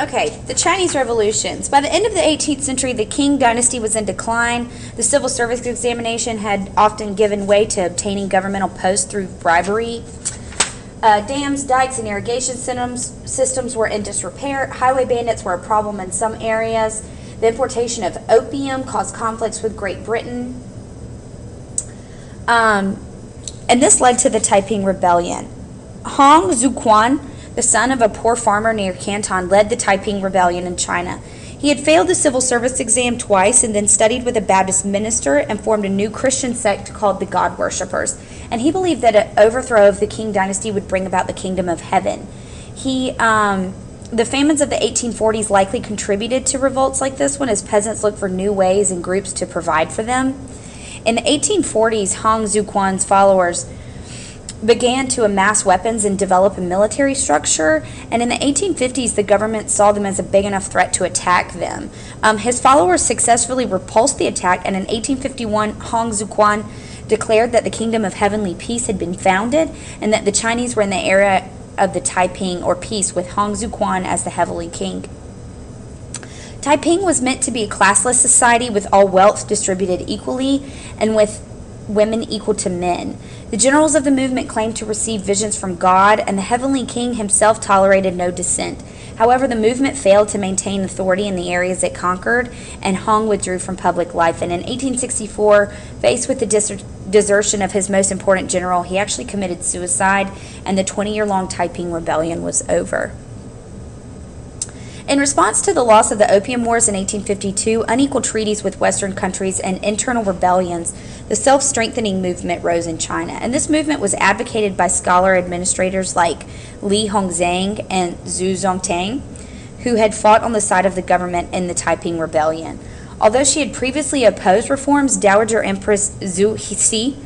Okay, the Chinese revolutions. By the end of the 18th century, the Qing dynasty was in decline. The civil service examination had often given way to obtaining governmental posts through bribery. Dams, dikes, and irrigation systems were in disrepair. Highway bandits were a problem in some areas. The importation of opium caused conflicts with Great Britain. And this led to the Taiping Rebellion. Hong Xiuquan, the son of a poor farmer near Canton, led the Taiping Rebellion in China. He had failed the civil service exam twice and then studied with a Baptist minister and formed a new Christian sect called the God Worshippers. And he believed that an overthrow of the Qing dynasty would bring about the kingdom of heaven. The famines of the 1840s likely contributed to revolts like this one, as peasants looked for new ways and groups to provide for them. In the 1840s, Hong Xiuquan's followers began to amass weapons and develop a military structure, and in the 1850s the government saw them as a big enough threat to attack them. His followers successfully repulsed the attack, and in 1851 Hong Xiuquan declared that the kingdom of heavenly peace had been founded and that the Chinese were in the era of the Taiping, or peace, with Hong Xiuquan as the heavenly king. Taiping was meant to be a classless society with all wealth distributed equally and with women equal to men. The generals of the movement claimed to receive visions from God, and the heavenly king himself tolerated no dissent. However, the movement failed to maintain authority in the areas it conquered, and Hong withdrew from public life. And in 1864, faced with the desertion of his most important general, he actually committed suicide, and the 20-year-long Taiping Rebellion was over. In response to the loss of the Opium Wars in 1852, unequal treaties with Western countries, and internal rebellions, the self-strengthening movement rose in China. And this movement was advocated by scholar administrators like Li Hongzhang and Zhu Zongtang, who had fought on the side of the government in the Taiping Rebellion. Although she had previously opposed reforms, Dowager Empress Zhu Cixi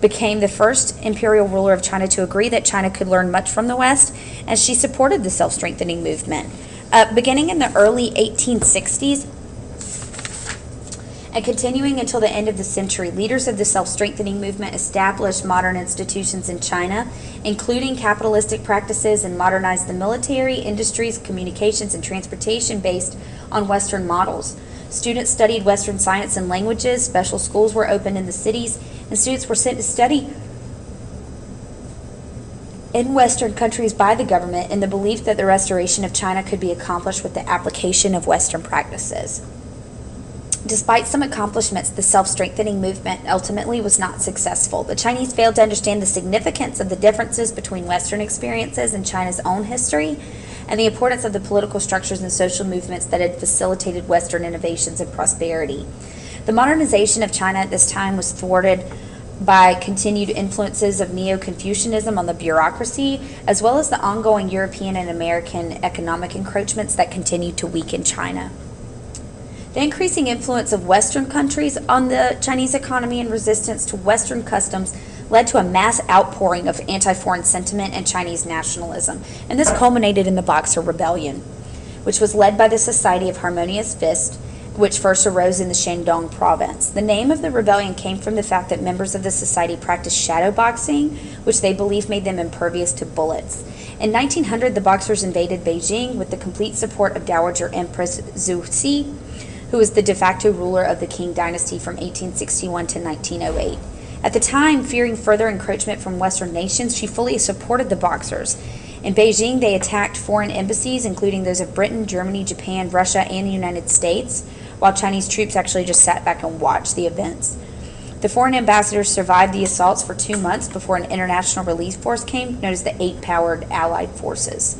became the first imperial ruler of China to agree that China could learn much from the West, and she supported the self-strengthening movement. Beginning in the early 1860s and continuing until the end of the century, leaders of the self-strengthening movement established modern institutions in China, including capitalistic practices, and modernized the military, industries, communications, and transportation based on Western models. Students studied Western science and languages, special schools were opened in the cities, and students were sent to study in Western countries by the government in the belief that the restoration of China could be accomplished with the application of Western practices. Despite some accomplishments, the self-strengthening movement ultimately was not successful. The Chinese failed to understand the significance of the differences between Western experiences and China's own history, and the importance of the political structures and social movements that had facilitated Western innovations and prosperity. The modernization of China at this time was thwarted by continued influences of Neo-Confucianism on the bureaucracy, as well as the ongoing European and American economic encroachments that continued to weaken China. The increasing influence of Western countries on the Chinese economy and resistance to Western customs led to a mass outpouring of anti-foreign sentiment and Chinese nationalism, and this culminated in the Boxer Rebellion, which was led by the Society of Harmonious Fist, which first arose in the Shandong province. The name of the rebellion came from the fact that members of the society practiced shadow boxing, which they believed made them impervious to bullets. In 1900, the Boxers invaded Beijing with the complete support of Dowager Empress Zhu Cixi, who was the de facto ruler of the Qing dynasty from 1861 to 1908. At the time, fearing further encroachment from Western nations, she fully supported the Boxers. In Beijing, they attacked foreign embassies, including those of Britain, Germany, Japan, Russia, and the United States, while Chinese troops actually just sat back and watched the events. The foreign ambassadors survived the assaults for 2 months before an international relief force came, known as the Eight-Powered Allied Forces.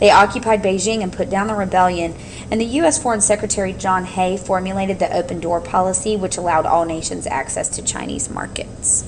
They occupied Beijing and put down the rebellion, and the U.S. Foreign Secretary John Hay formulated the open door policy, which allowed all nations access to Chinese markets.